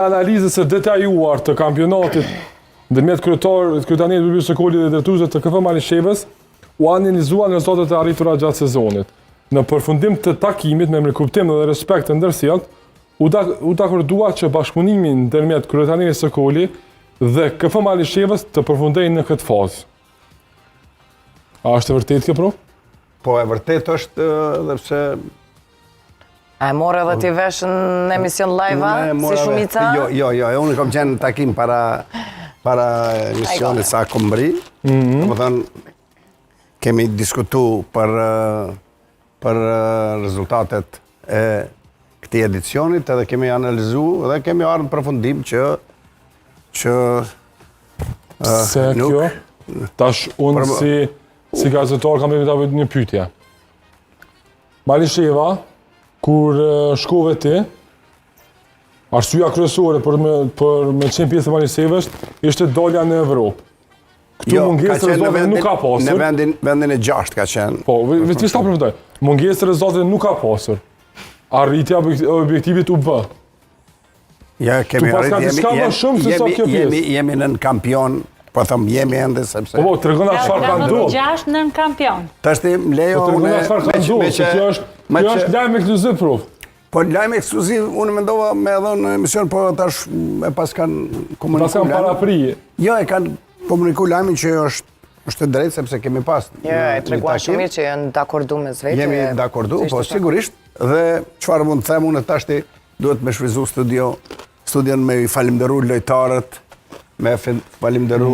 analizës së detajuar të kampionatit ndërmjet kryetanit Byrës së Kolit dhe drejtuesve të KF Malishevës u analizuan rezultatet e arritura gjatë sezonit. Në përfundim të takimit me mirëkuptim dhe respekt të ndërsjellët, u dakordua që bashkëpunimi ndërmjet kryetanit së Kolit dhe KF Malishevës të përfundojë në këtë fazë. A është e vërtetë kjo provë? Po e vërtet është edhe pse A e morë edhe t'i vesh në emision live-a, si shumica? Jo, unë kam qenë në takim para emisionit sa Kombri. Më thënë, kemi diskutu për rezultatet e këtij edicionit edhe kemi analizu edhe kemi arë në përfundim që Se kjo, tash unë si gazetar kam të një pyetje. Malisheva, kur shkove ti, arsyeja kryesore për me qenë pjesë e Malishevës ishte dalja në Evropë. Këtu mungesë rezultate nuk ka pasur. Në vendin e 6 ka qenë. Po, vetë ta përfundoj. Mungesë rezultate nuk ka pasur. Arritja e objektivit u bë. Ja, kemi arritur. Jemi në kampion. Po thëmë, jemi ende sepse... Po, të regona çfarë ka ndodhur. Në 6 në kampion. Të është lejo... Po, të regona çfarë ka ndodhur, se kjo është lajm ekskluziv provë. Po, lajm ekskluziv, unë mendova me edhe në emision, po tash e pas kanë komunikuar. Pas kanë paraprije. Jo, e kanë komunikuar lajmin që është drejt, sepse kemi pas... Jo, e treguan shumë mirë që janë dakordu me vetë. Jemi dakordu, po sigurisht. Dhe çfarë mund të them unë tashti duhet me shfryzu studion me i falimderu lojtarët, me falimderu